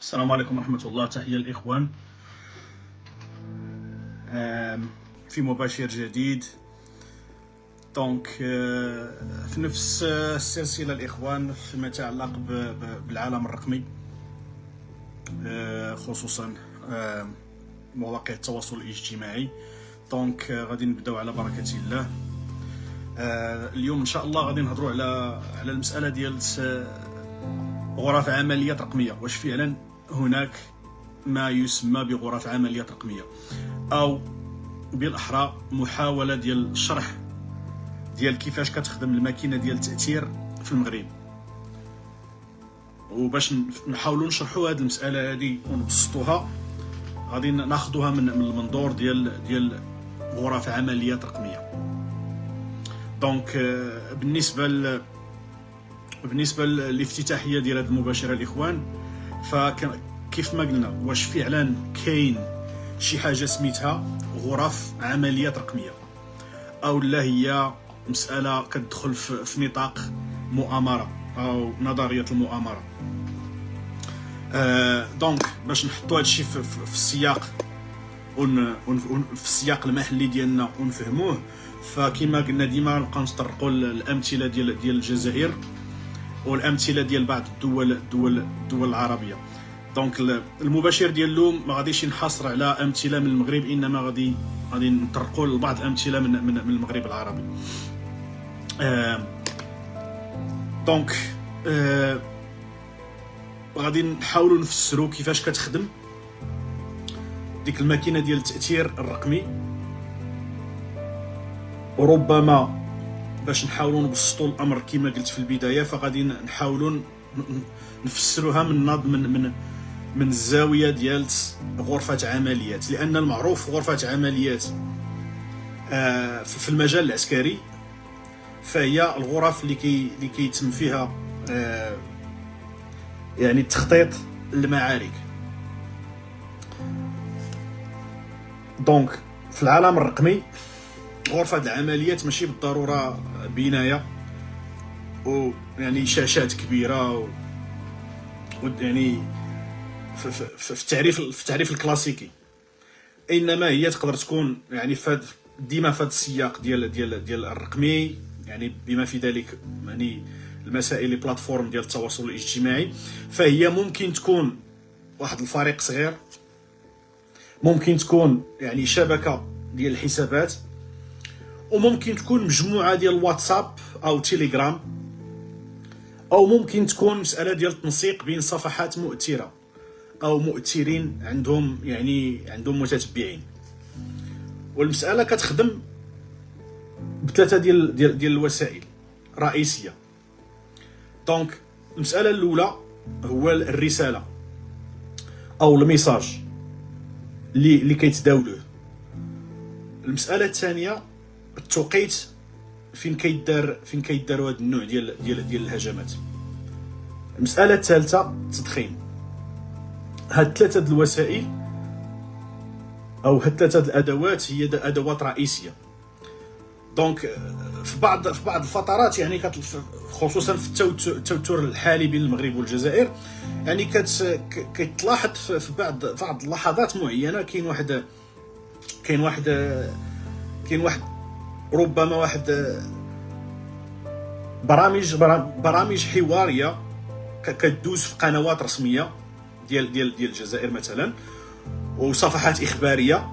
السلام عليكم ورحمة الله. تحية الإخوان في مباشر جديد. دونك في نفس السلسلة الإخوان فيما يتعلق بالعالم الرقمي، خصوصا مواقع التواصل الاجتماعي. دونك غادي نبداو على بركة الله. اليوم إن شاء الله غادي نهضروا على المسألة ديال غرف عمليات رقمية. واش فعلا هناك ما يسمى بغرف عمليات رقمية، أو بالأحرى محاولة ديال الشرح ديال كيفاش كتخدم الماكينة ديال التأثير في المغرب، وباش نحاولوا نشرحوا هذه المسألة هذه ونبسطوها غادي ناخذوها من المنظور ديال غرف عمليات رقمية. دونك بالنسبة للافتتاحية ديال هذه المباشرة الإخوان، فكيف ما قلنا واش فعلا كاين شي حاجة سميتها غرف عمليات رقمية، أو لا هي مسألة كتدخل في نطاق مؤامرة أو نظرية المؤامرة. دونك باش نحطوا هادشي في السياق في السياق المحلي ديالنا ونفهموه، فكما قلنا ديما نبقاو نتطرقوا للأمثلة ديال الجزائر والأمثلة ديال بعض الدول العربية. دونك المباشر ديال اليوم ما غاديش ينحصر على أمثلة من المغرب، إنما غادي نطرقوا لبعض الأمثلة من المغرب العربي. دونك غادي نحاولوا نفسروا كيفاش كتخدم ديك الماكينة ديال التأثير الرقمي، وربما باش نحاولوا نبسطوا الامر كما قلت في البدايه، فغادي نحاولوا نفسروها من الزاويه ديال غرفه عمليات، لان المعروف غرفه عمليات في المجال العسكري فهي الغرف اللي كيتم فيها يعني تخطيط المعارك. دونك في العالم الرقمي غرفة العمليات ماشي بالضرورة بناية ويعني شاشات كبيرة يعني في التعريف الكلاسيكي، انما هي تقدر تكون يعني ديما في هذا السياق ديال الرقمي، يعني بما في ذلك يعني المسائل البلاتفورم ديال التواصل الاجتماعي. فهي ممكن تكون واحد الفريق صغير، ممكن تكون يعني شبكة ديال الحسابات، وممكن تكون مجموعة ديال الواتساب أو تيليجرام، أو ممكن تكون مسألة ديال التنسيق بين صفحات مؤثرة أو مؤثرين عندهم متتبعين. والمسألة كتخدم بثلاثة ديال الوسائل رئيسية. دونك المسألة الأولى هو الرسالة أو الميساج اللي كيتداولوه. المسألة الثانية التوقيت فين كيداروا هذا النوع ديال الهجمات. المسألة الثالثة التدخين. هاد ثلاثة الوسائل أو هاد ثلاثة الأدوات هي أدوات رئيسية. دونك في بعض الفترات يعني خصوصا في التوتر الحالي بين المغرب والجزائر، يعني كيتلاحظ في بعض اللحظات معينة كاين واحد ربما واحد برامج حواريه كتدوز في قنوات رسميه ديال الجزائر مثلا، وصفحات اخباريه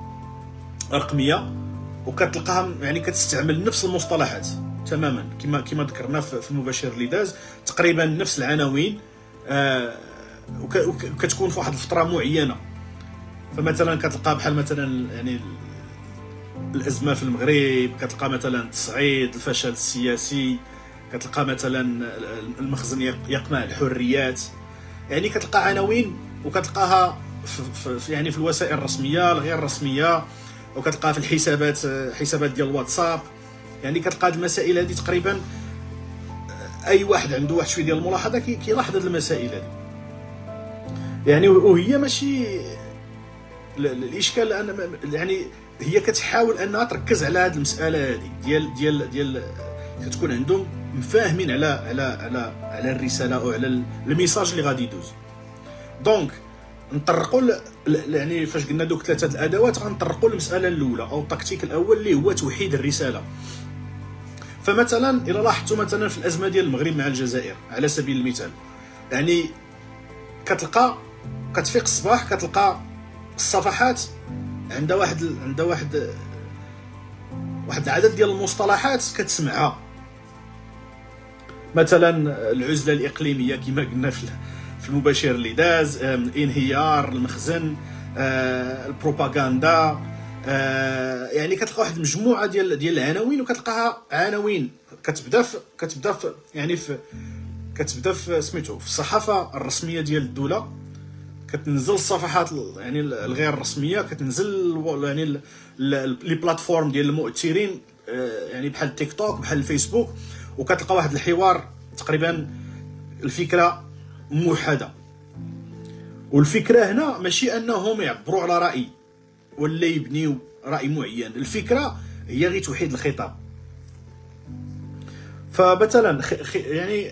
رقميه، وكتلقاها يعني كتستعمل نفس المصطلحات تماما كما ذكرنا في المباشر اللي داز، تقريبا نفس العناوين، وكتكون في واحد الفتره معينه. فمثلا كتلقى بحال مثلا يعني الأزمة في المغرب، كتلقى مثلا التصعيد، الفشل السياسي، كتلقى مثلا المخزن يقمع الحريات، يعني كتلقى عناوين وكتلقاها في الوسائل الرسمية الغير رسمية، وكتلقاها في حسابات ديال الواتساب. يعني كتلقى هذه المسائل هذه تقريبا أي واحد عنده واحد شوية ديال الملاحظة كيلاحظ هذه المسائل هذه. يعني وهي ماشي الإشكال، يعني هي كتحاول انها تركز على هذه المساله هذه ديال كتكون عندهم فاهمين على الرساله او على الميساج اللي غادي يدوز. دونك نطرقوا يعني فاش قلنا دوك 3 الادوات غنطرقوا للمساله الاولى او التكتيك الاول اللي هو توحيد الرساله. فمثلا الى لاحظتوا مثلا في الازمه ديال المغرب مع الجزائر على سبيل المثال، يعني كتفيق الصباح كتلقى الصفحات عندها واحد العدد ديال المصطلحات كتسمعها، مثلا العزله الاقليميه كما قلنا في المباشر اللي داز، انهيار المخزن، البروباغندا، يعني كتلقى واحد المجموعه ديال العناوين، وكتلقاها عناوين كتبدا في سميتو في الصحافه الرسميه ديال الدوله، كتنزل الصفحات يعني الغير رسميه، كتنزل يعني لي بلاتفورم ديال المؤثرين، يعني بحال تيك توك بحال الفيسبوك، وكتلقى واحد الحوار تقريبا الفكره موحده. والفكره هنا ماشي انهم يعبروا على راي ولا يبنيو راي معين، الفكره هي غير توحيد الخطاب. فمثلا يعني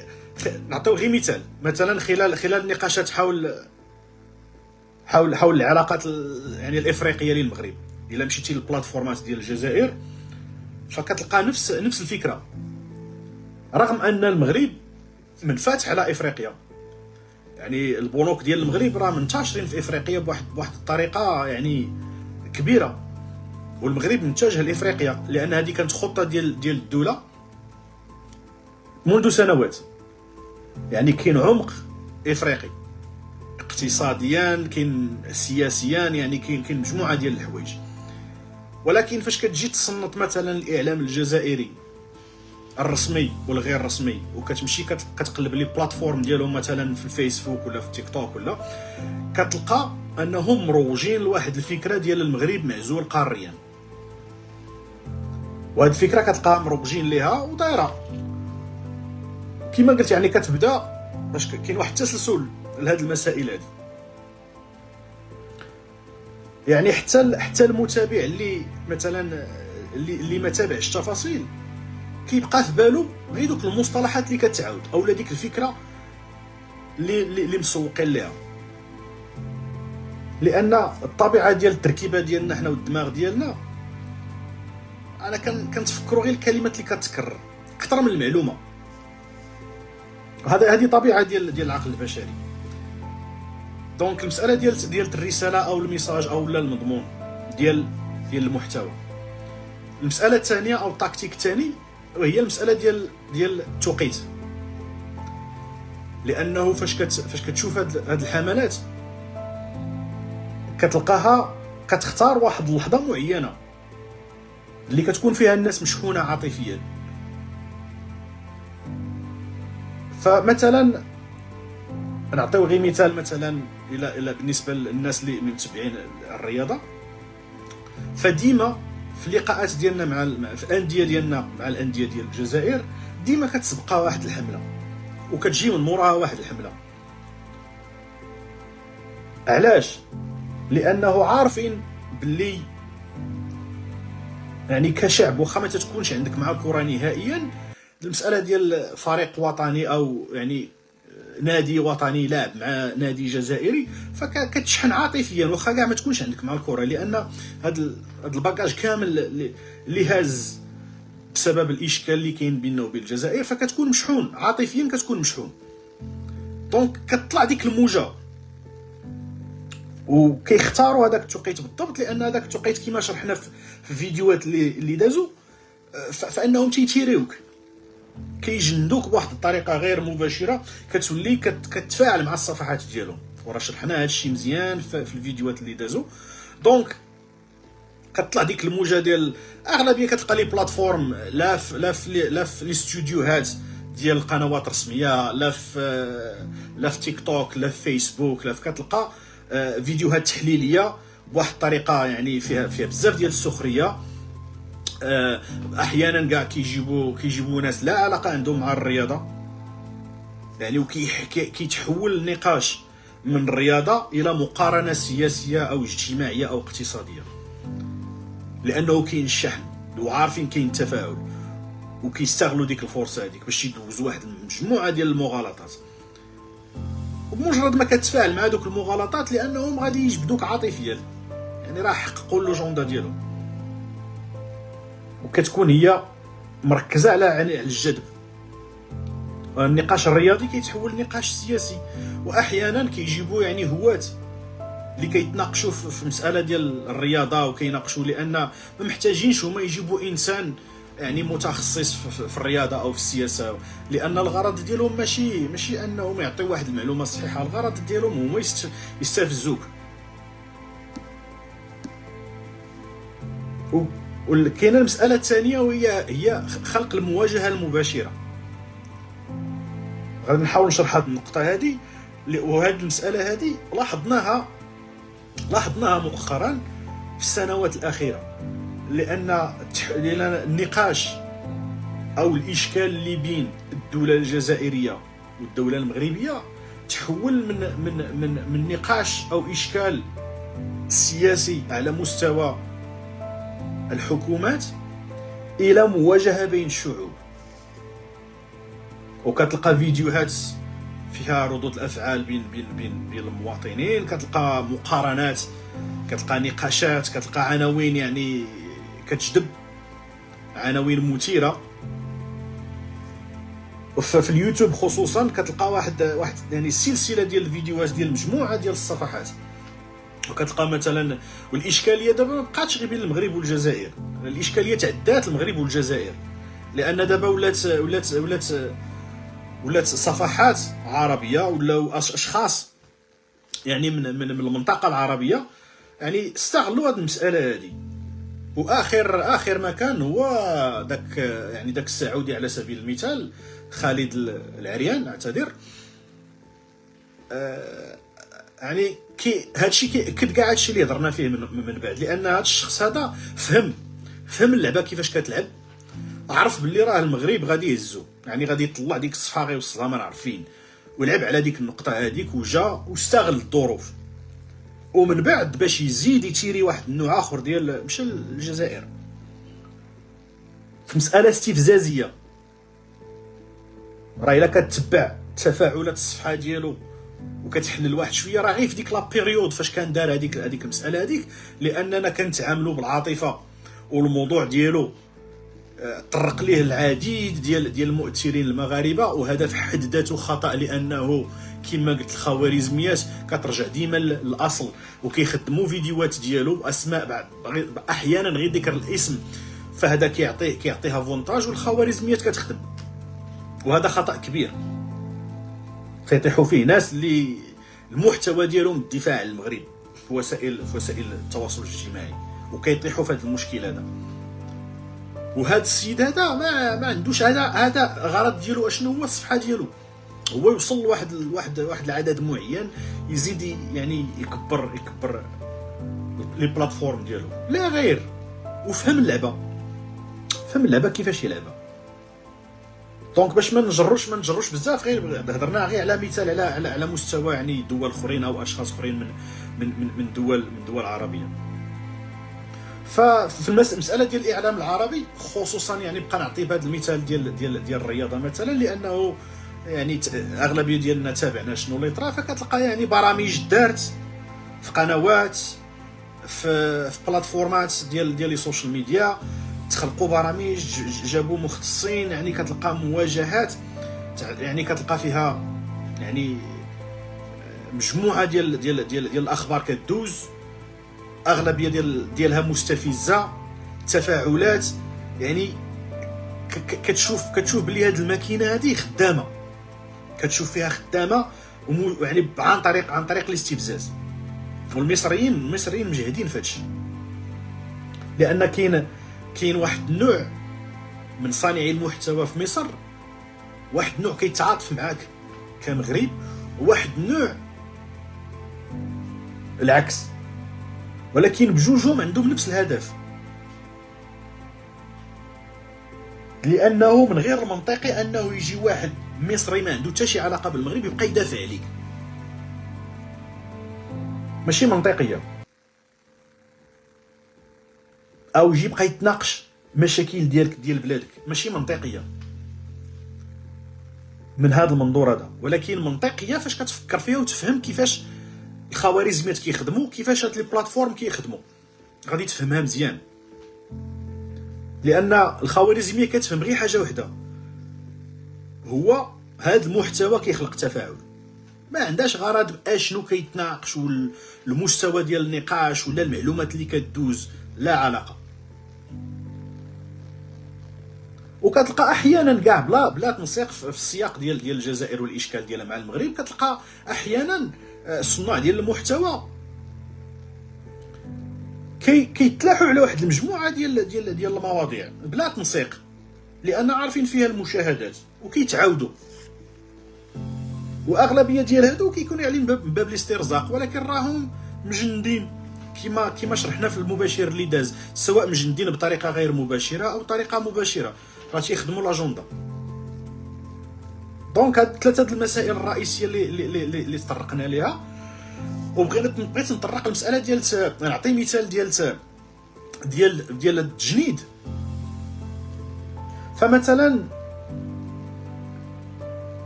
نعطيو غير مثال، مثلا خلال النقاشات حول العلاقات يعني الافريقيه للمغرب، الا مشيتي للبلاتفورمات ديال الجزائر فكتلقى نفس الفكره، رغم ان المغرب منفتح على افريقيا، يعني البنوك ديال المغرب راه منتشرين في افريقيا بواحد الطريقه يعني كبيره، والمغرب متجه لافريقيا لان هذه كانت خطه ديال الدوله منذ سنوات. يعني كاين عمق افريقي اقتصاديا، كاين سياسيا، يعني كاين مجموعه ديال الحوايج. ولكن فاش كتجي تصنت مثلا الاعلام الجزائري الرسمي والغير رسمي، وكتمشي كتقلب لي بلاتفورم ديالهم مثلا في الفيسبوك ولا في تيك توك، ولا كتلقى انهم مروجين لواحد الفكره ديال المغرب معزول قاريا، وهاد الفكره كتلقى مروجين ليها ودايره كما قلت، يعني كتبدا باش كاين واحد التسلسل لهاد المسائل هذه. يعني حتى المتابع اللي مثلا اللي ما تابعش التفاصيل كيبقى في بالو غير دوك المصطلحات اللي كتعاود اولا ديك الفكره اللي مسوقين ليها، لان الطبيعه ديال التركيبه ديالنا حنا والدماغ ديالنا، انا كنتفكروا غير الكلمات اللي كتكرر اكثر من المعلومه. هذه طبيعه ديال العقل البشري. دونك المساله ديال الرساله او الميساج او لا المضمون ديال المحتوى. المساله الثانيه او التكتيك الثاني وهي المساله ديال التوقيت، لانه فاش كتشوف هاد الحملات كتلقاها كتختار واحد اللحظه معينه اللي كتكون فيها الناس مشحونه عاطفيا. فمثلا نعطيو غير مثال، مثلا الى بالنسبه للناس اللي متبعين الرياضه، فديما في اللقاءات ديالنا في الانديه ديالنا مع الانديه ديال الجزائر ديما كتسبقها واحد الحمله وكتجي من موراها واحد الحمله. علاش؟ لانه عارفين باللي يعني كشعب واخا ما تكونش عندك مع الكره نهائيا، المساله ديال فريق وطني او يعني نادي وطني لاعب مع نادي جزائري فكتشحن عاطفيا واخا كاع ما تكونش عندك مع الكره، لان هاد الباكاج كامل اللي هاز بسبب الاشكال اللي كاين بيننا وبين الجزائر، فكتكون مشحون عاطفيا، كتكون مشحون. دونك كتطلع ديك الموجه وكيختاروا هذاك التوقيت بالضبط، لان هذاك التوقيت كما شرحنا في فيديوهات اللي دازوا، فانهم تيتيريوك، كيجندوك بواحد الطريقه غير مباشره، كتولي كتفاعل مع الصفحات ديالهم، وراه شرحنا هذا الشيء مزيان في الفيديوهات اللي دازوا. دونك كتطلع ديك الموجه ديال اغلبيه كتلقى لي بلاتفورم لا في لي ستوديوهات ديال القنوات الرسميه، لا في تيك توك، لا في فيسبوك، لا كتلقى فيديوهات تحليليه بواحد الطريقه يعني فيها بزاف ديال السخريه. احيانا كاع كيجيبوا ناس لا علاقه عندهم مع الرياضه، يعني كيتحول النقاش من الرياضه الى مقارنه سياسيه او اجتماعيه او اقتصاديه، لانه كاين الشحن وعارفين كاين التفاعل، وكيستغلوا ديك الفرصه هذيك باش يدوزوا واحد المجموعه ديال المغالطات. وبمجرد ما كتفاعل مع دوك المغالطات لانهم غادي يجبدوك عاطفيا، يعني راه حققوا اللوجوندا ديالهم، وكتكون هي مركزه على الجذب. النقاش الرياضي كيتحول لنقاش سياسي، واحيانا كيجيبوا يعني هواة اللي كيتناقشوا في مساله ديال الرياضه وكيناقشوا، لان ما محتاجينش هما يجيبوا انسان يعني متخصص في الرياضه او في السياسه، لان الغرض ديالهم ماشي انهم يعطيو واحد المعلومه صحيحه، الغرض ديالهم هما يستفزوك. وكاينه المساله الثانيه وهي خلق المواجهه المباشره. غادي نحاول نشرح هذه النقطه هذه، وهذه المساله هذه لاحظناها مؤخرا في السنوات الاخيره، لان النقاش او الاشكال اللي بين الدوله الجزائريه والدوله المغربيه تحول من نقاش او اشكال سياسي على مستوى الحكومات الى مواجهه بين الشعوب. وكتلقى فيديوهات فيها ردود الافعال بين المواطنين، كتلقى مقارنات، كتلقى نقاشات، كتلقى عناوين يعني كتجذب، عناوين مثيره. وفي اليوتيوب خصوصا كتلقى واحد يعني سلسله ديال الفيديوهات ديال مجموعه ديال الصفحات، وكتلقى مثلا، والاشكاليه دابا ما بقاتش غير بين المغرب والجزائر، الاشكاليه تعدات المغرب والجزائر، لان دابا ولات صفحات عربيه ولاو اشخاص يعني من المنطقه العربيه يعني استغلوا هذه المساله هذه. واخر ما كان هو داك السعودي على سبيل المثال، خالد العريان اعتذر، يعني هادشي كيأكد كاع هادشي اللي هضرنا فيه من بعد، لان هاد الشخص هذا فهم اللعبه كيفاش كتلعب، عرف باللي راه المغرب غادي يهزو، يعني غادي يطلع ديك الصفحه غيوصلها ما عارفين، ولعب على ديك النقطه هذيك وجا واستغل الظروف، ومن بعد باش يزيد يتيري واحد النوع اخر ديال مشى للجزائر في مساله استفزازيه. راه الا كتبع تفاعلات الصفحه ديالو وكتحلل واحد شويه، راه غير في ديك لا بيريود فاش كان دار هذيك المساله هذيك، لاننا كنتعاملوا بالعاطفه، والموضوع ديالو طرق ليه العديد ديال المؤثرين المغاربه، وهذا في حد ذاته خطا، لانه كما قلت الخوارزميات كترجع ديما للاصل، وكيخدموا فيديوهات ديالو اسماء احيانا غير ذكر الاسم، فهذا كيعطيها فونتاج، والخوارزميات كتخدم، وهذا خطا كبير كيطيحوا فيه ناس اللي المحتوى ديالهم الدفاع عن المغرب في وسائل التواصل الاجتماعي، وكيطيحوا في هذا المشكل هذا. وهذا السيد هذا ما عندوش هذا غرض ديالو اشنو هو الصفحه ديالو، هو يوصل لواحد العدد معين، يزيد يعني يكبر لي بلاتفورم ديالو، لا غير. وفهم اللعبه كيفاش يلعبها. دونك باش ما نجروش بزاف، غير هضرنا غير على مثال على مستوى يعني دول اخرين او اشخاص اخرين من دول عربيه. ففي المساله ديال الاعلام العربي خصوصا، يعني بقى نعطي بهذا المثال ديال الرياضه مثلا، لانه يعني اغلبيه ديالنا تابعنا شنو اللي طرا، فكتلقى يعني برامج دارت في قنوات، في بلاتفورمات ديال السوشيال ميديا، تخلقوا برامج، جابوا مختصين، يعني كتلقى مواجهات، يعني كتلقى فيها يعني مجموعه ديال الاخبار كدوز، اغلبيه ديالها مستفزه، تفاعلات، يعني كتشوف بلي هذه الماكينه هذه خدامه، كتشوف فيها خدامه، يعني عن طريق الاستفزاز. والمصريين مجهدين في هادشي، لان كاين واحد النوع من صانعي المحتوى في مصر، واحد النوع كيتعاطف معاك كمغرب، وواحد النوع العكس، ولكن بجوجهم عندهم نفس الهدف، لانه من غير المنطقي انه يجي واحد مصري ما عنده حتى شي علاقه بالمغرب يبقى يدافع عليك، ماشي منطقيه، او يجي يبقى يتناقش مشاكل ديالك ديال بلادك، ماشي منطقيه. من هذا المنظور هذا، ولكن منطقيه فاش كتفكر فيها وتفهم كيفاش الخوارزميات كيخدموا، كيفاش هاد لي بلاتفورم كيخدموا، غادي تفهمها مزيان. لان الخوارزميه كتفهم غير حاجه وحده، هو هذا المحتوى كيخلق تفاعل، ما عندهاش غرض اشنو كيتناقش والمستوى ديال النقاش ولا المعلومات اللي كدوز، لا علاقه. وكتلقى احيانا كاع بلا تنسيق في السياق ديال الجزائر والاشكال ديالها مع المغرب، كتلقى احيانا الصناع ديال المحتوى كيتلاحوا على واحد المجموعه ديال المواضيع بلا تنسيق، لان عارفين فيها المشاهدات وكيتعاودوا، واغلبيه ديال هادو كيكونوا عليهم من باب الاسترزاق، ولكن راهم مجندين كما شرحنا في المباشر اللي داز، سواء مجندين بطريقه غير مباشره او طريقه مباشره، راه تيخدموا لاجوندا. دونك هاد ثلاثه المسائل الرئيسيه اللي تطرقنا ليها، وبغيت نطرق المساله ديال نعطي مثال ديال التجنيد. فمثلا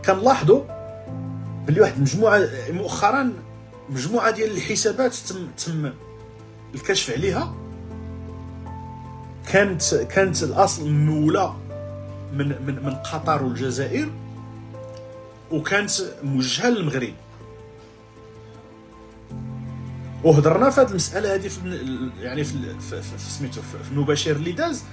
كنلاحظوا بلي واحد المجموعه مؤخرا، مجموعه ديال الحسابات تم الكشف عليها، كانت الاصل مولى من قطر والجزائر، وكانت موجهه للمغرب. وهضرنا في هذه المساله هذه يعني في سميتو في المباشر اللي داز،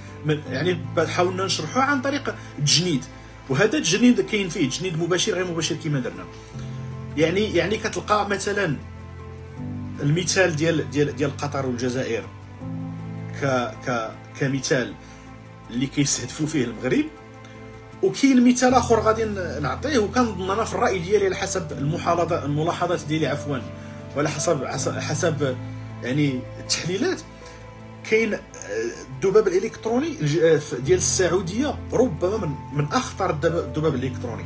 يعني حاولنا نشرحوها عن طريق التجنيد. وهذا التجنيد كاين فيه تجنيد مباشر غير مباشر كما درنا. يعني كتلقى مثلا المثال ديال قطر والجزائر كمثال اللي كيستهدفوا فيه المغرب، وكاين مثال اخر غادي نعطيه، وكنظن انا في الراي ديالي على حسب الملاحظات ديالي عفوا، وعلى حسب يعني التحليلات، كاين الذباب الالكتروني ديال السعوديه ربما من اخطر الذباب الالكتروني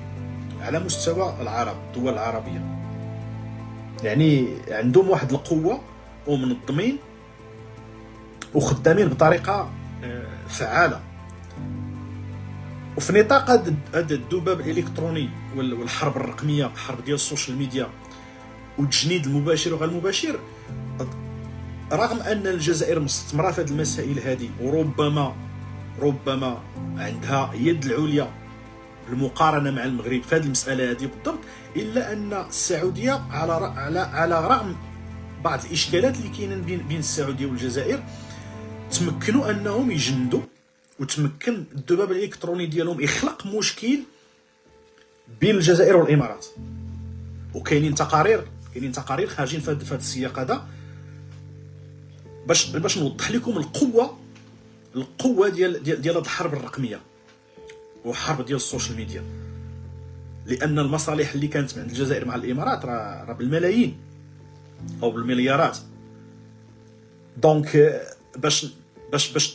على مستوى الدول العربيه. يعني عندهم واحد القوه ومنظمين وخدامين بطريقه فعاله. وفي نطاق هذا الذباب الالكتروني والحرب الرقميه، الحرب ديال السوشيال ميديا والتجنيد المباشر وغير المباشر، رغم ان الجزائر مستثمره في هذه المسائل هذه، وربما عندها يد العليا بالمقارنه مع المغرب في هذه المساله هذه بالضبط، الا ان السعوديه على رغم بعض الاشكالات اللي كاينين بين السعوديه والجزائر، تمكنوا انهم يجندوا، وتمكن الذباب الالكتروني ديالهم يخلق مشكل بين الجزائر والامارات. وكاينين تقارير خارجين في هذا السياق هذا باش نوضح لكم القوه ديال هذه الحرب الرقميه والحرب ديال السوشيال ميديا. لان المصالح اللي كانت عند الجزائر مع الامارات راه بالملايين او بالمليارات. دونك باش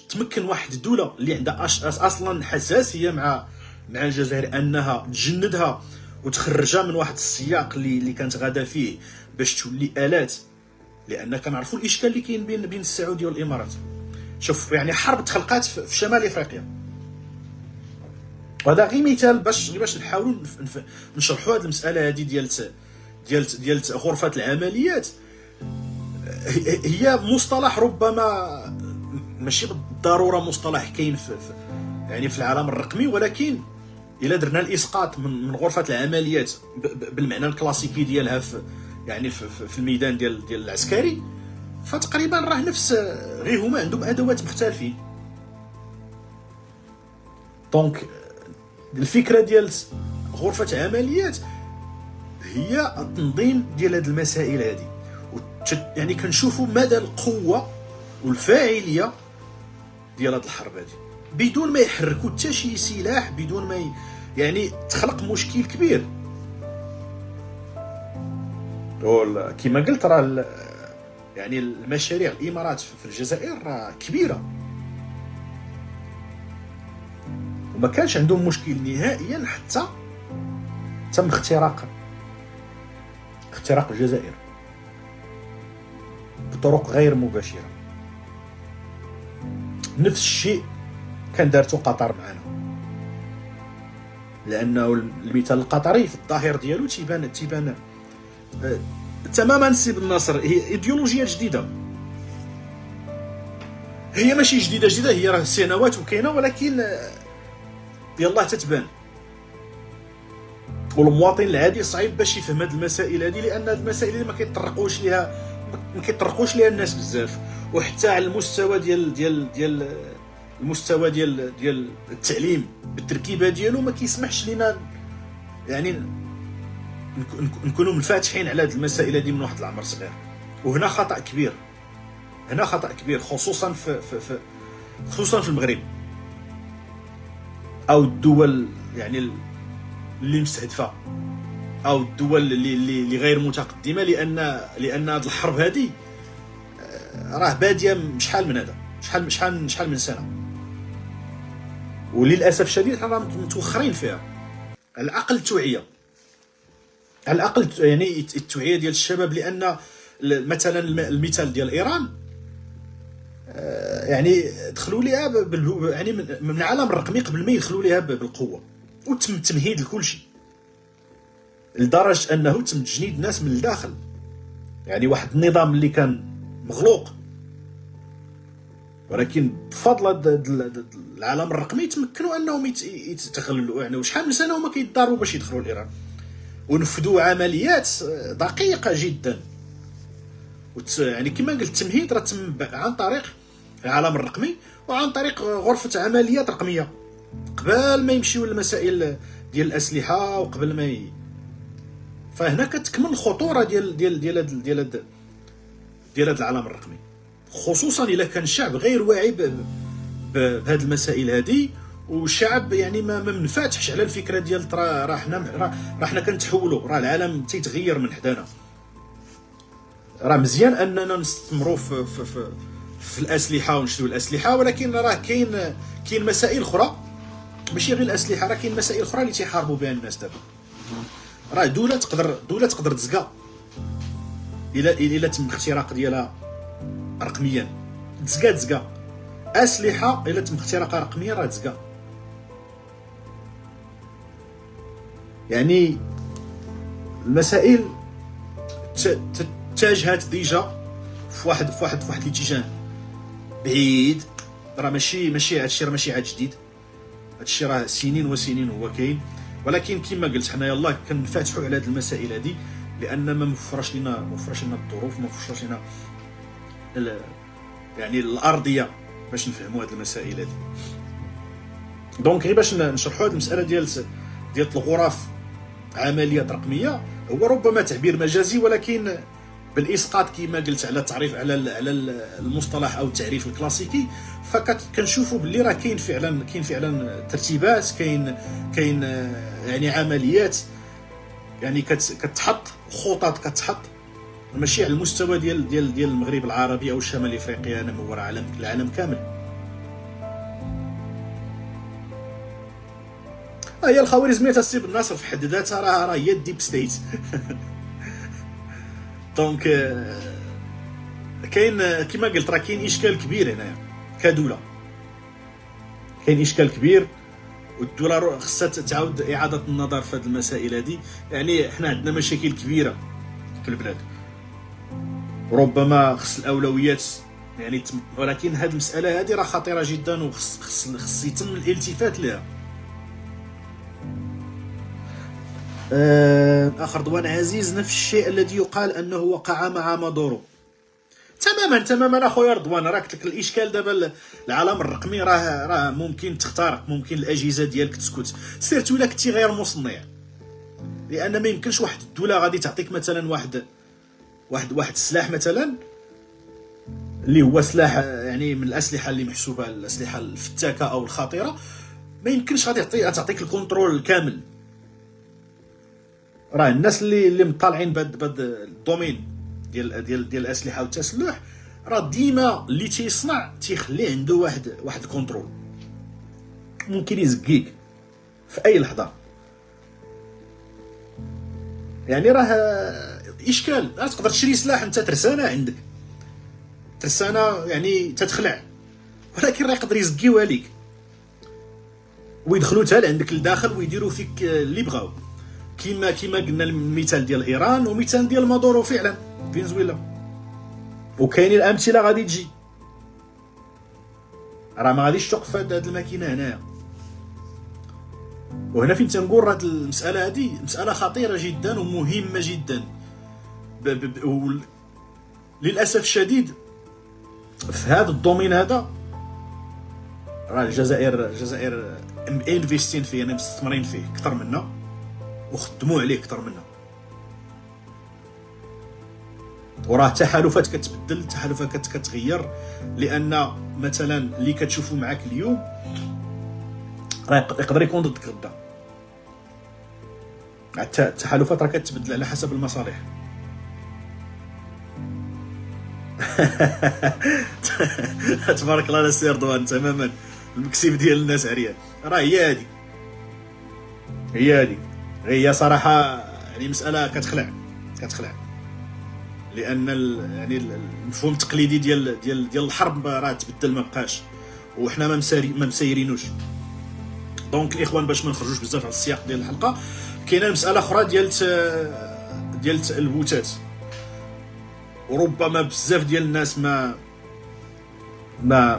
تمكن واحد الدوله اللي عندها اصلا حساسيه مع الجزائر انها تجندها وتخرجها من واحد السياق اللي كانت غاده فيه باش تولي الات، لان كنعرفوا الاشكال اللي كاين بين السعوديه والامارات. شوف يعني حرب تخلقات في شمال افريقيا، وهذا غير مثال باش نحاولوا نشرحوا هذه المساله هذه ديال غرفه العمليات. هي مصطلح ربما ماشي بالضروره مصطلح كاين يعني في العالم الرقمي، ولكن الا درنا الاسقاط من غرفه العمليات بالمعنى الكلاسيكي ديالها في الميدان ديال العسكري، فتقريبا راه نفس، غير هما عندهم ادوات مختلفين. دونك الفكره ديال غرفه عمليات هي التنظيم ديال هذه المسائل هذه. يعني كنشوفوا مدى القوه والفاعليه ديال هذه الحرب هذه بدون ما يحركوا حتى شي سلاح، بدون ما يعني تخلق مشكل كبير. كما قلت راه يعني المشاريع الامارات في الجزائر راه كبيره، وما كانش عندهم مشكل نهائيا حتى تم اختراق الجزائر بطرق غير مباشره. نفس الشيء كان دارته قطر معنا، لانه المثال القطري في الظاهر ديالو تيبان تماما سي بن ناصر هي ايديولوجيه جديده، هي ماشي جديده، هي راه سنوات وكاينه، ولكن يلاه تتبان. والمواطن العادي صعيب باش يفهم هذه المسائل هذه، لان هذه المسائل اللي ما كيطرقوش ليها الناس بزاف. وحتى على المستوى ديال المستوى ديال التعليم بالتركيبه ديالو ما كيسمحش لينا يعني نكونوا منفتحين على هذه المسائل هذه من واحد العمر صغير. وهنا خطا كبير، خصوصا في المغرب او الدول يعني اللي مستهدفه، او الدول اللي غير متقدمه، لان هذه الحرب هذه راه باديه شحال من هذا، شحال من سنه، وللاسف الشديد حنا متوخرين فيها. على الاقل التوعيه، يعني التوعيه ديال الشباب، لان مثلا المثال ديال ايران يعني دخلوا ليها يعني من العالم الرقمي قبل ما يدخلوا ليها بالقوه، وتم تمهيد لكل شيء، لدرجه انه تم تجنيد الناس من الداخل. يعني واحد النظام اللي كان مغلوق، ولكن بفضل العالم الرقمي تمكنوا انهم يتغلوا. يعني وشحال من سنه هما كيتضاربوا باش يدخلوا لايران، ونفذوا عمليات دقيقه جدا. يعني كما قلت التمهيد راه تم عن طريق العالم الرقمي وعن طريق غرفه عمليات رقميه، قبل ما يمشيو للمسائل ديال الاسلحه وقبل ما فهنا كتكمن الخطوره ديال هذا العالم الرقمي، خصوصا الا كان الشعب غير واعي بهذه المسائل هذه، والشعب يعني ما منفتحش على الفكره ديال راه حنا كنتحولوا، راه العالم تيتغير من حدانا. راه مزيان اننا نستمروا في الاسلحه ونشريو الاسلحه، ولكن راه كاين مسائل اخرى، ماشي غير الاسلحه، راه كاين مسائل اخرى اللي تيحاربوا بها الناس دابا. راه دوله تقدر تزكى الا تم الاختراق ديالها رقميا، تزكى اسلحه الا تم اختراقها رقميا راه تزكى. يعني المسائل اتجهت ديجا في واحد الاتجاه بعيد. راه ماشي هادشي راه ماشي عاد جديد، هادشي راه سنين وسنين هو كاين، ولكن كما قلت حنا يلاه كنفتحوا على هاد المسائل هادي، لان ما موفرش لنا الظروف، ما موفرش لنا يعني الارضيه باش نفهموا هاد المسائل هادي. دونك غير باش نشرحوا هاد المساله ديال الغرف عمليات رقميه، هو ربما تعبير مجازي، ولكن بالاسقاط كما قلت على التعريف على المصطلح او التعريف الكلاسيكي، فكنشوفوا باللي راه كاين فعلا ترتيبات، كاين يعني عمليات يعني كتحط خطط، ماشي على المستوى ديال المغرب العربي او الشمال افريقيا، انا مور العالم كامل. هي الخوارزميه تاع السي بن ناصر في حد ذاتها راه هي الديب ستيت. دونك كاين كما قلت راه كاين اشكال كبير هنايا كدوله، كاين اشكال كبير، والدوله خصها تعاود اعاده النظر في هذه المسائل هذه. يعني حنا عندنا مشاكل كبيره في البلاد، ربما خص الاولويات يعني ولكن هذه المساله هذه راه خطيره جدا، وخص يتم الالتفات لها. اخر ضوان عزيز، نفس الشيء الذي يقال انه وقع مع مادورو. تماما اخويا رضوان، راه قلت لك الاشكال دابا العالم الرقمي راه ممكن تخترق، ممكن الاجهزه ديالك تسكت، سيرتو الا كنتي غير مصنع، لان ما يمكنش واحد الدوله غادي تعطيك مثلا واحد السلاح مثلا اللي هو سلاح يعني من الاسلحه اللي محسوبه الاسلحه الفتاكه او الخطيره، ما يمكنش غادي تعطيك الكونترول الكامل. راه الناس اللي مطالعين بهاد الدومين ديال الاسلحه والتسلح، راه ديما اللي تيصنع تيخلي عنده واحد الكونترول، ممكن يزكيك في اي لحظه. يعني راه اشكال، تقدر تشري سلاح انت ترسانه عندك، ترسانه يعني تتخلع، ولكن راه يقدر يزكيوها ليك. ويدخلوا حتى لعندك لداخل ويديروا فيك اللي بغاو، كيما قلنا المثال ديال ايران ومثال ديال مادورو فعلا فنزويلا، وكاينين الامثله غادي تجي. راه ما غاديش توقف هاد الماكينه هنايا. وهنا فين تنقول راه المساله هذه مساله خطيره جدا ومهمه جدا. للاسف الشديد في هذا الدومين هذا راه الجزائر انفيستين فيه، يعني مستثمرين فيه اكثر منا وخدموا عليه اكثر منا. وراه التحالفات كتبدل، التحالفات كتغير، لان مثلا اللي كتشوفوا معاك اليوم راه يقدر يكون ضدك غدا. التحالفات راه كتبدل على حسب المصالح. تبارك الله على سي رضوان، تماما المكسب ديال الناس عريان. راه هي هذه هي صراحه يعني مساله كتخلع لان يعني المفهوم التقليدي ديال الحرب راه تبدل، ما بقاش، وحنا ما مسيرينوش. دونك الاخوان باش ما نخرجوش بزاف على السياق ديال الحلقه، كاينه مساله اخرى ديال البوتات. وربما بزاف ديال الناس ما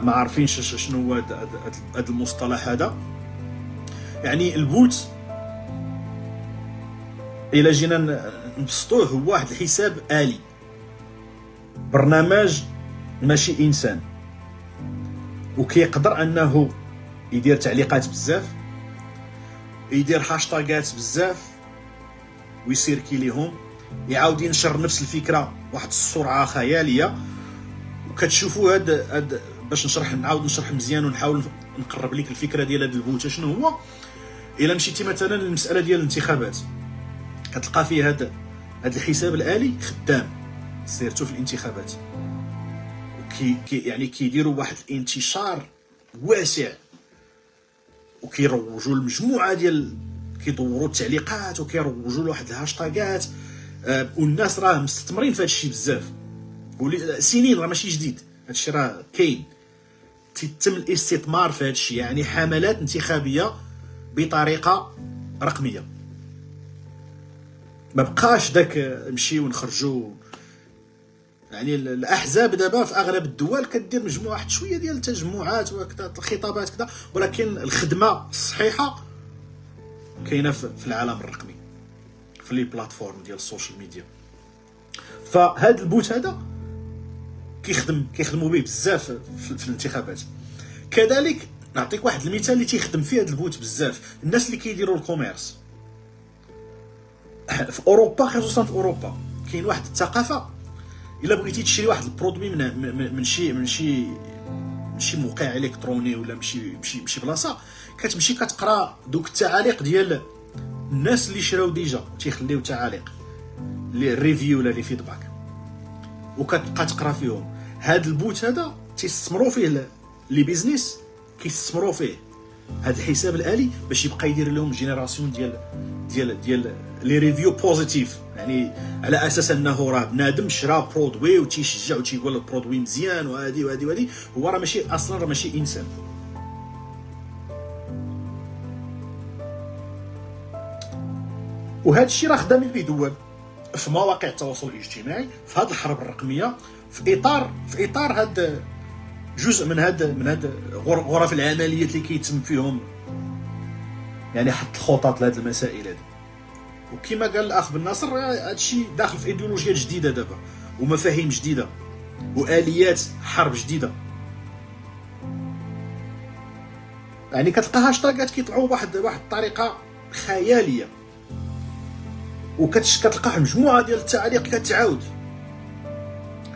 عارفينش شنو هو هذا المصطلح هذا. يعني البوت الا جينا نبسطوه هو واحد الحساب آلي، برنامج ماشي انسان، وكيقدر انه يدير تعليقات بزاف، يدير هاشتاغات بزاف ويسيركيليهم، يعاود ينشر نفس الفكره واحد السرعه خياليه. وكتشوفوا هاد باش نعاود نشرح مزيان ونحاول نقرب لك الفكره ديال هذا البوت شنو هو. الا مشيتي مثلا للمساله ديال الانتخابات، كتلقى فيه هذا الحساب الآلي خدام سيرتو في الانتخابات، يعني كيديروا واحد الانتشار واسع، وكيروجوا المجموعه ديال كيدوروا التعليقات وكيروجوا لواحد الهاشتاغات. والناس راه مستثمرين في هذا الشيء بزاف، سنين راه ماشي جديد، هذا الشيء راه كاين، تم الاستثمار في هذا الشيء. يعني حملات انتخابيه بطريقه رقميه، ما بقاش داك نمشيو ونخرجوا. يعني الاحزاب دابا في اغلب الدول كدير مجموعه واحد شويه ديال التجمعات وكذا، الخطابات كذا، ولكن الخدمه الصحيحه كاينه في العالم الرقمي، في لي بلاتفورم ديال السوشيال ميديا. فهاد البوت هذا كيخدموا به بزاف في الانتخابات. كذلك نعطيك واحد المثال اللي تيخدم فيه هاد البوت بزاف، الناس اللي كيديروا الكوميرس في اوروبا، خصوصا في اوروبا كاين واحد الثقافه. الا بغيتي تشري واحد البرودوي من شي موقع الكتروني ولا مشي بلاصه، كتمشي كتقرا دوك التعاليق ديال الناس اللي شراو ديجا، تيخليو تعاليق لي ريفيو ولا لي فيدباك، وكتبقى تقرا فيهم. هاد البوت هذا تيستثمروا فيه لي بيزنس، كيستثمروا فيه هاد الحساب الآلي باش يبقى يدير لهم جينيراسيون ديال لي ريفيو بوزيتيف، يعني على اساس انه راه بنادم شرا برودوي وتيشجع وتيقول البرودوي مزيان وهادي هو راه ماشي اصلا، راه ماشي انسان. وهذا الشيء راه خدامين به دول في مواقع التواصل الاجتماعي في هذه الحرب الرقميه، في اطار هذا جزء من هذا غرف العمليات اللي كيتم فيهم يعني حط الخطط لهذه المسائل هذه. وكما قال الاخ بن ناصر، هذا الشيء داخل في ايديولوجيات جديده دابا، ومفاهيم جديده، واليات حرب جديده. يعني كتلقى هاشتاغات كيطلعوا بواحد الطريقه خياليه، وكتلقى مجموعه ديال التعاليق كتعاود.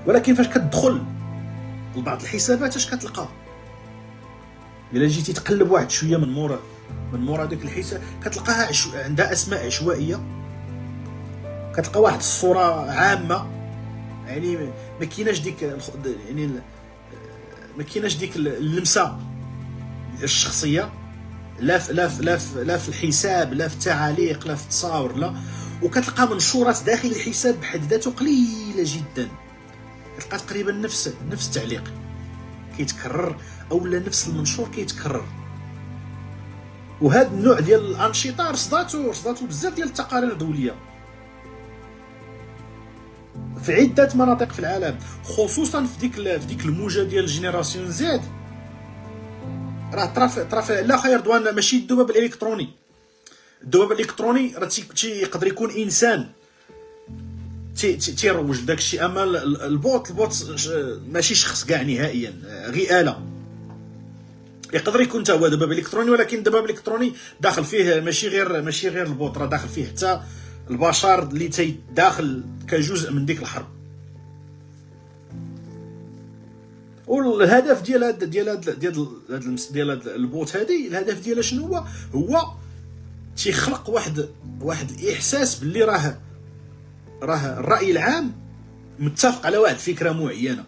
ولكن فاش كتدخل لبعض الحسابات اش كتلقى؟ الا جيتي تقلب واحد شويه من مورا داك الحساب، كتلقاها عندها اسماء عشوائيه، كتلقى واحد الصوره عامه، يعني ما كايناش ديك يعني ما كايناش ديك اللمسه الشخصيه، لا في الحساب، لا في التعاليق، لا في التصاور، لا. وكتلقى منشورات داخل الحساب بحد ذاته قليله جدا، كتلقى تقريبا نفس التعليق كيتكرر، اولا نفس المنشور كيتكرر. وهذا النوع ديال الانشطه رصداتو بزاف ديال التقارير دوليه في عده مناطق في العالم، خصوصا في ديك الموجه ديال جينيراسيون زد. راه طرا لا خير دوان ماشي الذباب الالكتروني. الذباب الالكتروني راه يقدر يكون انسان تيروج لداك الشيء، اما البوت ماشي شخص كاع نهائيا، غير آلة. يقدر يكون حتى هو ذباب الكتروني، ولكن الذباب الالكتروني داخل فيه ماشي غير البوت، راه داخل فيه حتى البشر اللي داخل كجزء من ديك الحرب. والهدف ديال البوت هذه، الهدف ديالها شنو هو تيخلق واحد الاحساس باللي راه الراي العام متفق على واحد الفكره معينه.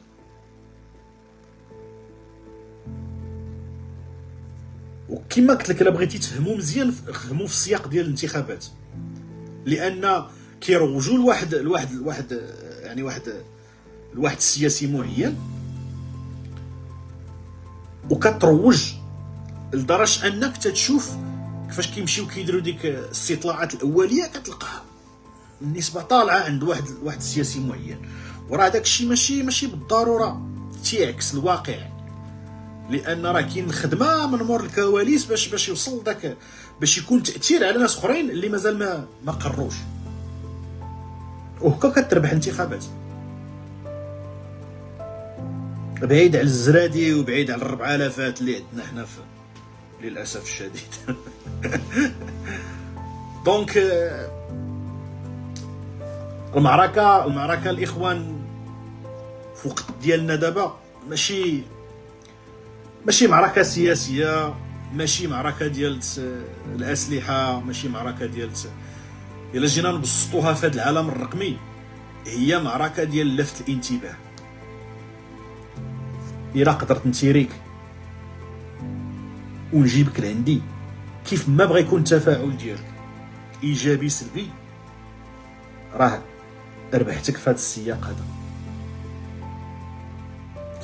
وكما قلت لك، الا بغيتي تفهموا مزيان فهموا في السياق ديال الانتخابات، لان كيروجوا لواحد السياسي معين، وكتروج لدرجه انك تتشوف كيفاش كيمشيو كيديروا ديك الاستطلاعات الاوليه، كتلقى النسبه طالعه عند واحد السياسي معين. وراه داك الشيء ماشي بالضروره تيعكس الواقع، لان راه كاين خدمه من مور الكواليس باش يوصل داك، باش يكون تاثير على ناس اخرين اللي مازال ما قروش، وهكا كتربح انتخابات. بعيد على الزرادي وبعيد على 4000 اللي عندنا حنا للاسف الشديد. دونك المعركه الاخوان في وقت ديالنا دابا ماشي معركه سياسيه، ماشي معركه ديال الاسلحه، ماشي معركه ديال الا جينا نبسطوها في هذا العالم الرقمي، هي معركه ديال لفت الانتباه. الا قدرت نتيريك ونجيبك لعندي كيف ما بغى يكون التفاعل ديالك ايجابي سلبي، راه ربحتك في هذا السياق هذا.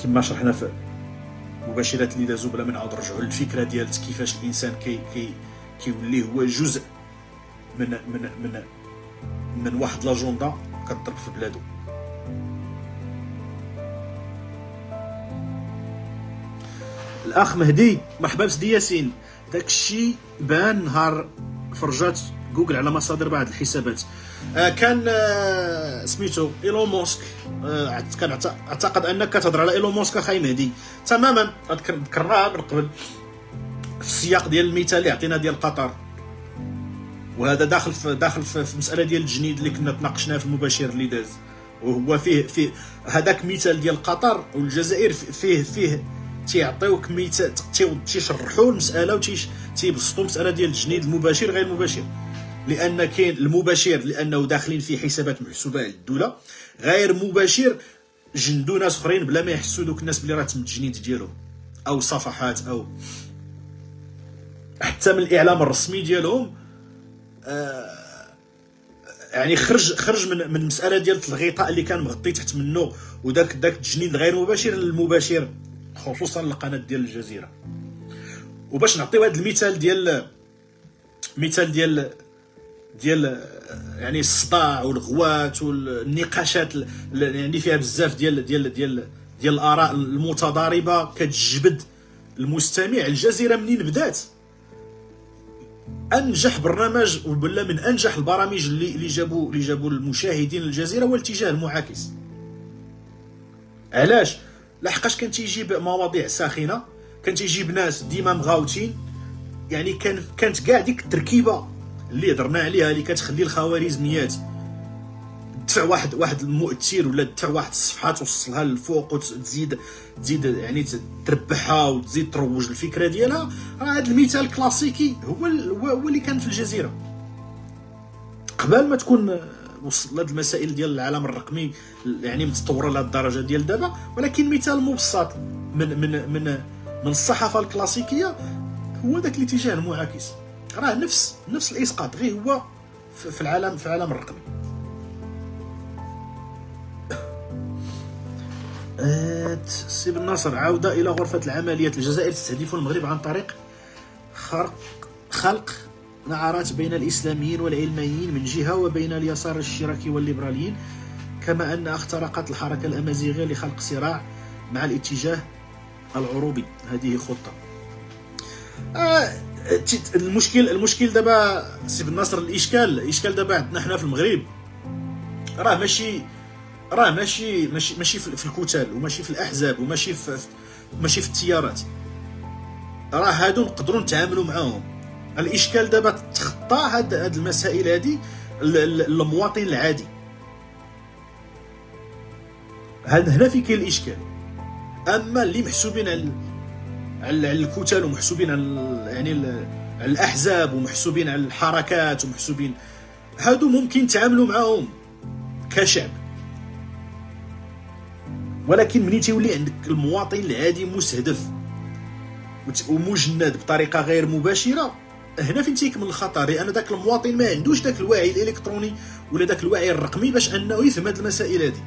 كما شرحنا في مباشرات اللي دازو، بلا ما نعاود نرجعوا للفكره ديال كيفاش الانسان كيولي هو جزء من واحد لاجوندا كتضرب في بلادو. الاخ مهدي، مرحبا بسيدي ياسين. داكشي بان نهار فرجات جوجل على مصادر بعض الحسابات. كان سميتو ايلون ماسك. كان اعتقد انك كتهضر على ايلون ماسك اخاي مهدي. تماما، ذكرناها من قبل في السياق ديال المثال اللي عطينا ديال قطر، وهذا داخل في مساله ديال التجنيد اللي كنا تناقشناها في المباشر اللي داز. وهو فيه هذاك مثال ديال قطر والجزائر، فيه تيعطيوك مثال، تيشرحوا المساله وتيبسطوا مساله ديال التجنيد المباشر غير المباشر. لان كاين المباشر لانه داخلين فيه حسابات محسوبه على الدوله، غير مباشر جندوا ناس اخرين بلا ما يحسوا دوك الناس بلي راه تم التجنيد ديالهم، او صفحات، او حتى من الاعلام الرسمي ديالهم. يعني خرج من المساله ديال الغطاء اللي كان مغطي تحت منه، وداك التجنيد غير مباشر للمباشر، خصوصا القناه ديال الجزيره. وباش نعطيو هذا المثال ديال يعني الصداع والغوات والنقاشات يعني فيها بزاف ديال الاراء المتضاربه كتجبد المستمع. الجزيره منين بدات انجح برنامج، ولا من انجح البرامج اللي جابوا المشاهدين للجزيره هو الاتجاه المعاكس. علاش؟ لحقاش كان تيجيب مواضيع ساخنه، كان تيجيب ناس ديما مغاوتين. يعني كانت كاع ديك التركيبه اللي هضرنا عليها اللي كتخلي الخوارزميات تدفع واحد المؤثر، ولا تدفع واحد الصفحه توصلها للفوق وتزيد يعني تربحها وتزيد تروج الفكره ديالها. راه هذا المثال الكلاسيكي هو اللي كان في الجزيره قبل ما تكون وصل هاد المسائل ديال العالم الرقمي يعني متطوره لهاد الدرجه ديال دابا. ولكن مثال مبسط من الصحافه الكلاسيكيه هو داك الاتجاه المعاكس. راه نفس الاسقاط، غير هو في العالم الرقمي. سي بن ناصر، عوده الى غرفه العمليات. الجزائر تستهدف المغرب عن طريق خرق خلق نعرات بين الإسلاميين والعلمانيين من جهة وبين اليسار الاشتراكي والليبراليين، كما أنها اخترقت الحركة الأمازيغية لخلق صراع مع الاتجاه العروبي. هذه خطة. المشكل دابا سي بن ناصر، الاشكال دابا عندنا حنا في المغرب راه ماشي في الكتل، وماشي في الاحزاب، وماشي في التيارات. راه هادو نقدروا نتعاملوا معاهم. الاشكال دابا تخطى هاد المسائل هادي المواطن العادي. هنا في كاين الاشكال. اما اللي محسوبين على الكتل، ومحسوبين على الاحزاب، ومحسوبين على الحركات، ومحسوبين هادو ممكن تعاملوا معاهم كشعب. ولكن ملي تيولي عندك المواطن العادي مستهدف ومجند بطريقه غير مباشره، هنا فين تيكمن الخطر. لان داك المواطن ما عندوش داك الوعي الالكتروني ولا داك الوعي الرقمي باش انه يفهم هاد المسائل هادي.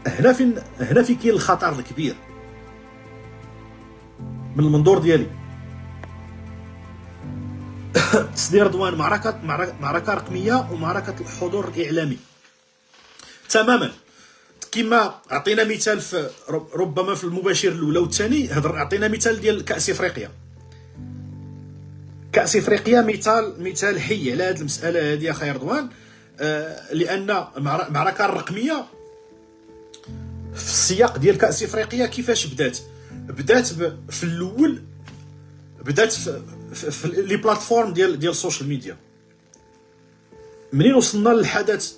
هنا فين كاين الخطر الكبير من المنظور ديالي. سيدي رضوان، معركه رقميه ومعركه الحضور الاعلامي تماما. كما عطينا مثال في ربما في المباشر الاولى والثاني، عطينا مثال ديال كاس افريقيا. كاس افريقيا مثال حي على هذه المساله هذه اخي رضوان. لان المعركه الرقميه في السياق ديال كاس افريقيا كيفاش بدات في الاول، بدات في لي بلاتفورم ديال السوشيال ميديا. منين وصلنا للحدث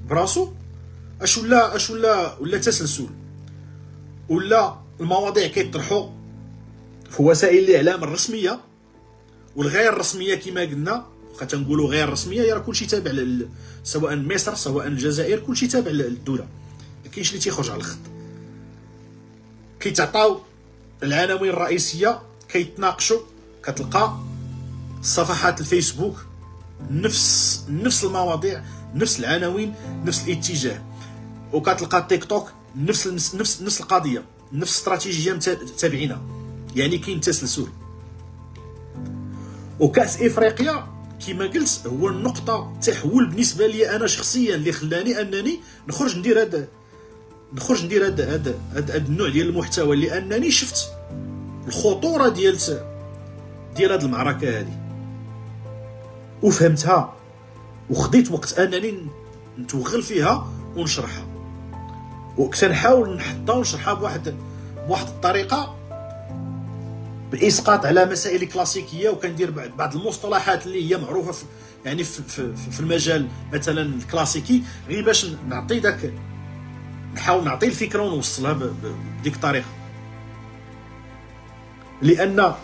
براسو، اش ولا تسلسل، ولا المواضيع كيطرحوا في وسائل الاعلام الرسميه والغير الرسميه. كما قلنا واخا تنقولوا غير رسميه، راه كلشي تابع سواء مصر سواء الجزائر، كلشي تابع للدوله، ما كاينش اللي تيخرج على الخط. كيتعطاو العناوين الرئيسيه، كيتناقشوا، كتلقى صفحات الفيسبوك نفس المواضيع، نفس العناوين، نفس الاتجاه. وكتلقى التيك توك نفس القضيه، نفس الاستراتيجيه متابعينها. يعني كاين تسلسل. وكاس افريقيا كما قلت هو النقطه تحول بالنسبه لي انا شخصيا، اللي خلاني انني نخرج ندير هذا النوع ديال المحتوى، لانني شفت الخطوره ديال هذه المعركه هذه وفهمتها، وخديت وقت انني نتوغل فيها ونشرحها. وكنحاول نحطها ونشرحها بواحد الطريقه باسقاط على مسائل كلاسيكيه، وكندير بعض المصطلحات اللي هي معروفه في المجال مثلا الكلاسيكي، غير باش نحاول نعطي الفكره ونوصلها بديك الطريقه. لان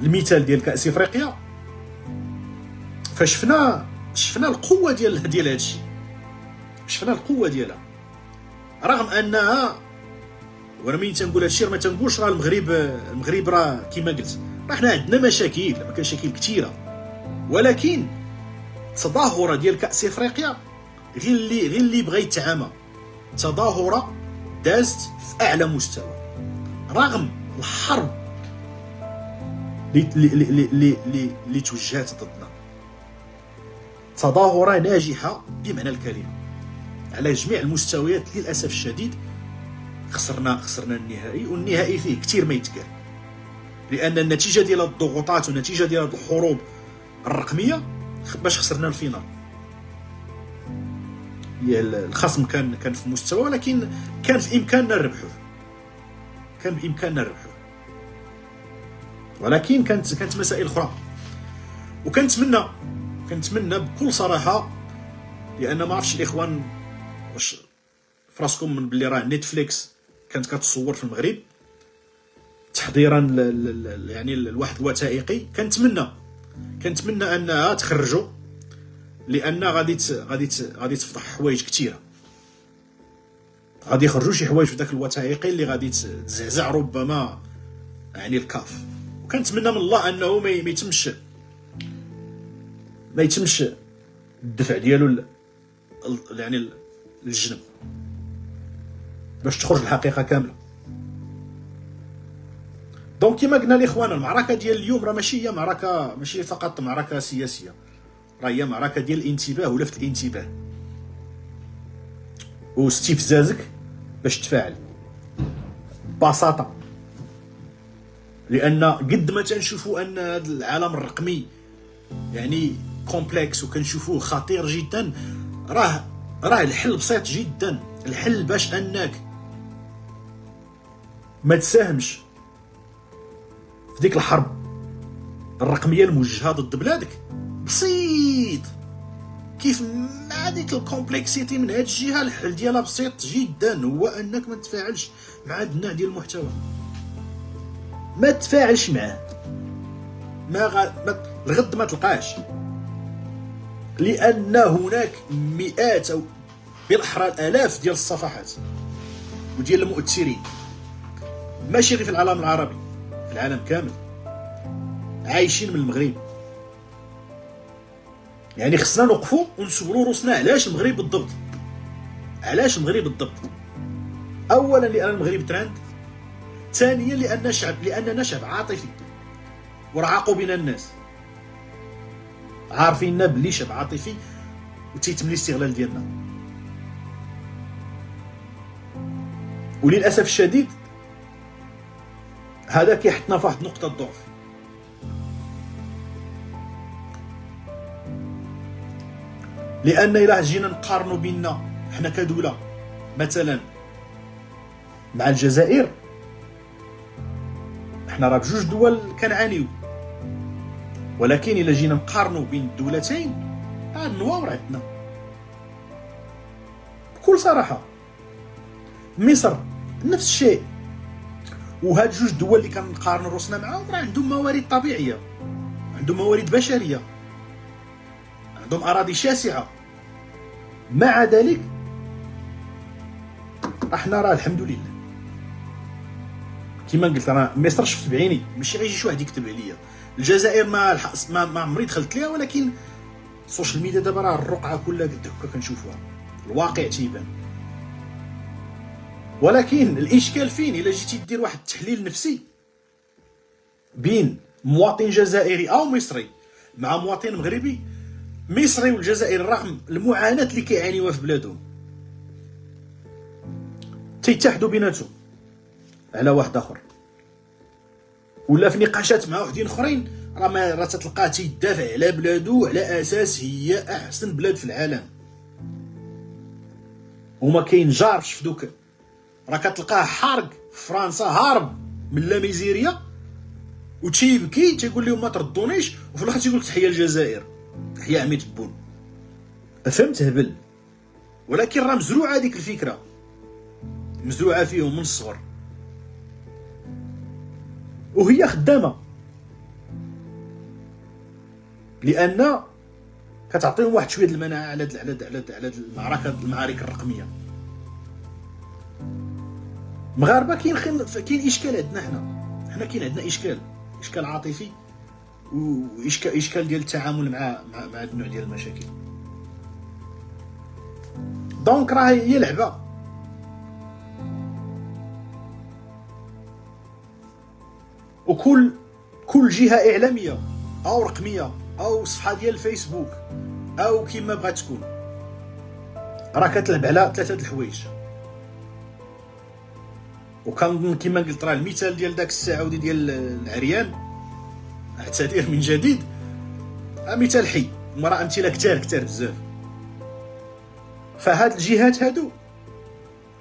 المثال ديال كاس افريقيا فشفنا القوه ديال هذا الشيء، شفنا القوه ديالها، رغم انها، وانا ملي تنقول هذا الشيء ما تنقولش راه المغرب راه كما قلت راه حنا عندنا مشاكل كثيره، ولكن تظاهره ديال كاس افريقيا غير اللي بغى يتعامى، تظاهره دازت في اعلى مستوى رغم الحرب اللي توجهات ضدنا. تظاهره ناجحه بمعنى الكلمه على جميع المستويات. للاسف الشديد خسرنا النهائي، والنهائي فيه كثير ما يتقال، لان النتيجه ديال الضغوطات والنتيجه ديال الحروب الرقميه باش خسرنا الفينال. الخصم كان في مستوى، ولكن كان في امكاننا نربحوه، ولكن كانت مسائل اخرى. وكنتمنى بكل صراحه، لان ما عرفتش الاخوان واش فراسكم من بلي راه نتفليكس كانت كتصور في المغرب تحضيرا يعني لواحد الوثائقي. كنتمنى انها تخرجوا، لان غادي تفضح حوايج كثيره، غادي يخرجوا شي حوايج في ذاك الوثائقي اللي غادي تزعزع ربما يعني الكاف. وكنتمنى من الله انه ما يتمش الدفع ديالو يعني للجنب باش تخرج الحقيقه كامله. دونك كيما قلنا الاخوان، المعركه ديال اليوم راه ماشي فقط معركه سياسيه، راه هي معركه ديال الانتباه ولفت الانتباه واستفزازك باش تفاعل ببساطه. لان قد ما تنشوفوا ان هذا العالم الرقمي يعني كومبلكس وكنشوفوه خطير جدا، راه الحل بسيط جدا. الحل باش انك ما تساهمش في ديك الحرب الرقميه الموجهه ضد بلادك بسيط. كيف مع ديك الكومبلكسيتي من هاد الجهه، الحل ديالها بسيط جدا، هو انك ما تفاعلش مع هاد النوع ديال المحتوى، ما تفاعلش معاه، الغد ما تلقاش. لان هناك مئات او بالاحرى الالاف ديال الصفحات وديال المؤثرين، ماشي غير في العالم العربي، في العالم كامل، عايشين من المغرب. يعني خصنا نوقفوا ونسولوا روسنا علاش المغرب بالضبط، علاش المغرب بالضبط. اولا لان المغرب تراند، ثانيا لاننا شعب عاطفي ورعاقوا بنا الناس، عارفيننا بلي شعب عاطفي وتيتم الاستغلال ديالنا. وللاسف الشديد هذا كيحطنا في واحد نقطه ضعف. لان الا جينا نقارنوا بيننا حنا كدوله مثلا مع الجزائر، حنا راه بجوج دول كنعانيو، ولكن الا جينا نقارنوا بين الدولتين النواور عندنا بكل صراحه. مصر نفس الشيء، وهاد جوج دول اللي كنقارنوا روسنا معاهم راه عندهم موارد طبيعيه، عندهم موارد بشريه، عندهم اراضي شاسعه. مع ذلك احنا راه الحمد لله كما قلت، انا مصر شفت بعيني، ماشي غير شي واحد يكتب عليا. الجزائر ما عمري دخلت ليها، ولكن السوشيال ميديا دابا راه الرقعه كلها قد هكا كنشوفوها، الواقع تيبان. ولكن الاشكال فين؟ الا جيتي دير واحد التحليل نفسي بين مواطن جزائري او مصري مع مواطن مغربي، مصري والجزائري رغم المعاناه اللي كيعانيوها في بلادهم تيتحدوا بيناتهم على واحد اخر، ولا في نقاشات مع وحدين اخرين راه تتلقاه تيدافع على بلادو على اساس هي احسن بلاد في العالم، وما كينجارش في دوك. راه كتلقاه حارق في فرنسا هارب من لا ميزيريا وتيبكي تيقول لهم ما تردونيش، وفي الاخر تيقول لك تحيه الجزائر، تحيه عمي تبون. فهمت هبل. ولكن راه مزروعه هذيك الفكره، مزروعه فيهم من الصغر وهي خدامه، لان كتعطيهم واحد شويه المناعه على المعارك الرقميه. مغاربه كاين اشكال عندنا، حنا كاين عندنا اشكال عاطفي واشكال ديال التعامل مع هذا النوع ديال المشاكل. دونك راه هي لعبه، وكل جهه اعلاميه او رقميه او صفحه ديال الفيسبوك او كيما بغات تكون راه كتلعب على ثلاثه الحوايج. وكان كما قلت راه المثال ديال داك السعودي ديال العريان، اعتذر من جديد، مثال حي، مرة امثله كثار بزاف. فهاد الجهات هادو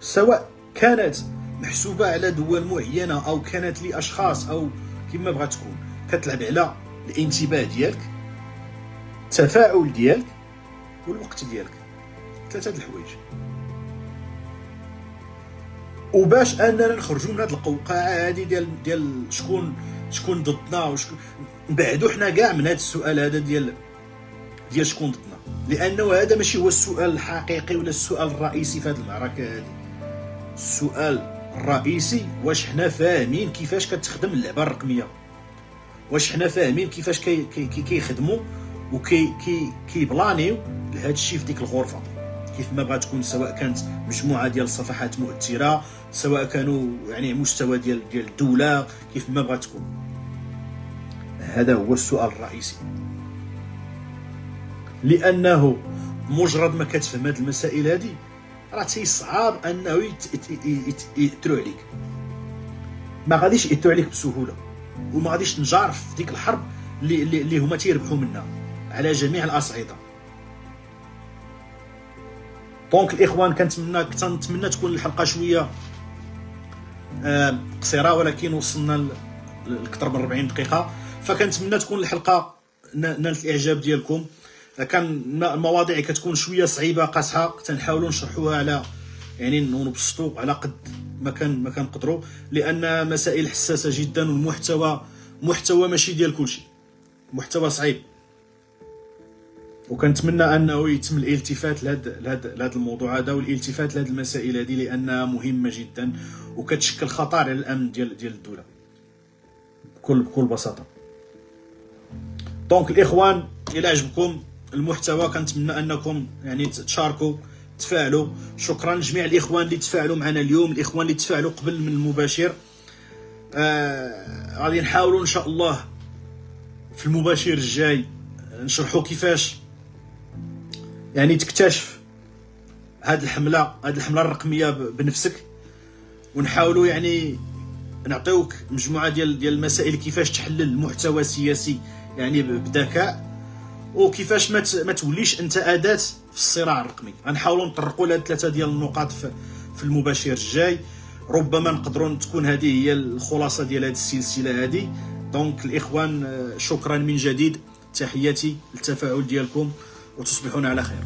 سواء كانت محسوبه على دول معينه او كانت لاشخاص او كما بغات تكون، كتلعب على الانتباه ديالك، التفاعل ديالك والوقت ديالك، ثلاثه د الحوايج. وباش اننا نخرجوا من هذه القوقعه هذه ديال شكون ضدنا وشكون، نبعدوا حنا كاع من هذا السؤال هذا ديال شكون ضدنا، لانه هذا ماشي هو السؤال الحقيقي ولا السؤال الرئيسي في هذه المعركه هذه. السؤال الرئيسي واش حنا فاهمين كيفاش كتخدم اللعبه الرقميه، واش حنا فاهمين كيفاش كيخدموا وكيبلانيو لهذا الشيء في ديك الغرفه. كيف ما بغات تكون، سواء كانت مجموعه ديال الصفحات مؤثره، سواء كانوا يعني مستوى ديال الدوله، كيف ما بغات تكون. هذا هو السؤال الرئيسي، لانه مجرد ما كتفهم هذه المسائل هذه راه تيصعب انه يأثروا عليك، ما غاديش يأثروا عليك بسهوله، وما غاديش تنجار في ديك الحرب اللي هما تيربحوا منها على جميع الاصعده. دونك الاخوان كنتمنى تكون الحلقه شويه قصيره، ولكن وصلنا لاكثر من 40 دقيقه، فكنتمنى تكون الحلقه نالت الاعجاب ديالكم. كان المواضيع كتكون شويه صعيبه قاصحه، تنحاولوا نشرحوها على يعني نبسطوا على قد ما كنقدروا، لان مسائل حساسه جدا، والمحتوى ماشي ديال كلشي، محتوى صعيب، وكنتمنى انه يتم الالتفات لهذا الموضوع هذا، والالتفات لهذه المسائل هذه، لانها مهمه جدا وكتشكل خطر على الامن ديال الدوله بكل بساطه. دونك الاخوان، الى عجبكم المحتوى كنتمنى انكم يعني تشاركوا، تفاعلوا. شكرا لجميع الاخوان اللي تفاعلوا معنا اليوم، الاخوان اللي تفاعلوا قبل من المباشر. غادي نحاولوا ان شاء الله في المباشر الجاي نشرحوا كيفاش يعني تكتشف هذه الحمله الرقميه بنفسك، ونحاولوا يعني نعطيوك مجموعه ديال المسائل كيفاش تحلل المحتوى السياسي يعني بذكاء، وكيفاش ما توليش انت اداه في الصراع الرقمي. غنحاولوا نطرقوا لهاد 3 ديال النقاط في المباشر الجاي، ربما نقدروا تكون هذه هي الخلاصه ديال هذه السلسله هذه. دونك الاخوان، شكرا من جديد، تحياتي للتفاعل ديالكم، وتصبحون على خير.